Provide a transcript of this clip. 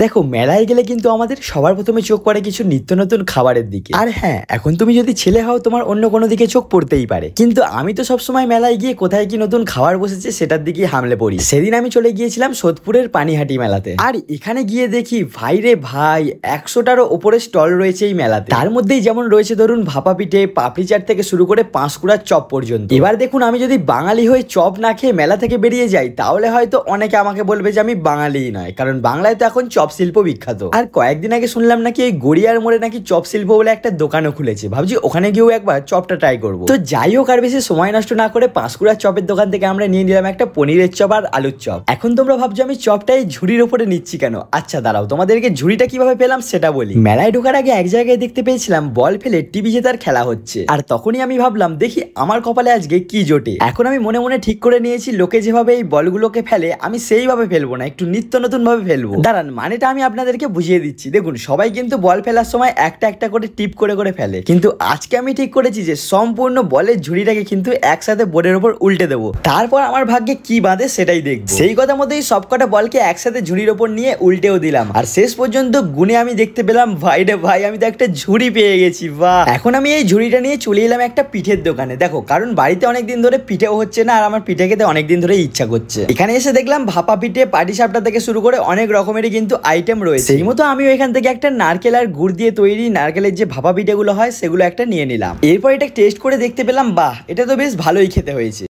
দেখো মেলায় গেলে কিন্তু আমাদের সবার প্রথমে চোখ পড়ে কিছু নিত্য নতুন খাবারের দিকে। আর হ্যাঁ, এখন তুমি যদি ছেলে হও তোমার অন্য কোনো দিকে চোখ পড়তেই পারে, কিন্তু আমি তো সবসময় মেলায় গিয়ে কোথায় কি নতুন খাবার বসেছে সেটার দিকে হামলে পড়ি। সেদিন আমি চলে গিয়েছিলাম সোদপুরের পানিহাটি মেলাতে, আর এখানে গিয়ে দেখি ভাই রে ভাই 100টারও ওপরে স্টল রয়েছে এই মেলাতে। তার মধ্যেই যেমন রয়েছে ধরুন ভাপা পিঠে, পাপড়ি চাট থেকে শুরু করে পাঁশকুড়ার চপ পর্যন্ত। এবার দেখুন, আমি যদি বাঙালি হয়ে চপ না খেয়ে মেলা থেকে বেরিয়ে যাই তাহলে হয়তো অনেকে আমাকে বলবে যে আমি বাঙালিই নয়, কারণ বাংলায় তো এখন চপ শিল্প বিখ্যাত। আর কয়েকদিন আগে শুনলাম নাকি এই গড়িয়ার মোড়ে নাকি চপ শিল্প বলে একটা দোকানও খুলেছে, ভাবছি ওখানে গিয়েও একবার চপটা ট্রাই করবো। তো যাই হোক, আর বেশি সময় নষ্ট না করে পাঁশকুড়ার চপের দোকান থেকে আমরা নিয়ে নিলাম একটা পনিরের চপ আর আলুর চপ। এখন তোমরা ভাবছো আমি চপটাই ঝুড়ির ওপরে নিচ্ছি কেন? আচ্ছা দাঁড়াও, তোমাদেরকে ঝুড়িটা কিভাবে পেলাম সেটা বলি। মেলায় ঢোকার আগে এক জায়গায় দেখতে পেয়েছিলাম বল ফেলে টিভি জেতার খেলা হচ্ছে, আর তখনই আমি ভাবলাম দেখি আমার কপালে আজকে কি জোটে। এখন আমি মনে মনে ঠিক করে নিয়েছি লোকে যেভাবে এই বলগুলোকে ফেলে আমি সেইভাবে ফেলবো না, একটু নিত্য নতুন ভাবে ফেলবো। দাঁড়ান, মানেটা আমি আপনাদেরকে বুঝিয়ে দিচ্ছি। দেখুন, সবাই কিন্তু বল ফেলার সময় একটা একটা করে টিপ করে করে ফেলে, কিন্তু আজকে আমি ঠিক করেছি যে সম্পূর্ণ বলের ঝুড়িটাকে কিন্তু একসাথে বোর্ডের উপর উল্টে দেবো, তারপর আমার ভাগ্যে কি বাঁধে সেটাই দেখবো। সেই কথা মতোই সবকটা বলকে একসাথে ঝুড়ির ওপর নিয়ে উল্টেও দিলাম, আর শেষ পর্যন্ত গুনে আমি দেখতে পেলাম ভাই রে ভাই, আমি তো একটা ঝুড়ি পেয়ে গেছি। বাহ! এখন আমি এই ঝুড়িটা নিয়ে চলে এলাম একটা পিঠের দোকানে। দেখো, কারণ বাড়িতে অনেকদিন ধরে পিঠেও হচ্ছে না, আর আমার পিঠে খেতে অনেকদিন ধরে ইচ্ছা করছে। এখানে এসে দেখলাম ভাপা পিঠে, পাটিসাপটা থেকে শুরু করে অনেক রকমেরই কিন্তু আইটেম রয়েছে। সেই মতো আমিও এখান থেকে একটা নারকেল আর গুড় দিয়ে তৈরি নারকেলের যে ভাপা পিঠেগুলো হয় সেগুলো একটা নিয়ে নিলাম। এরপর এটা টেস্ট করে দেখতে পেলাম, বাহ, এটা তো বেশ ভালোই খেতে হয়েছে।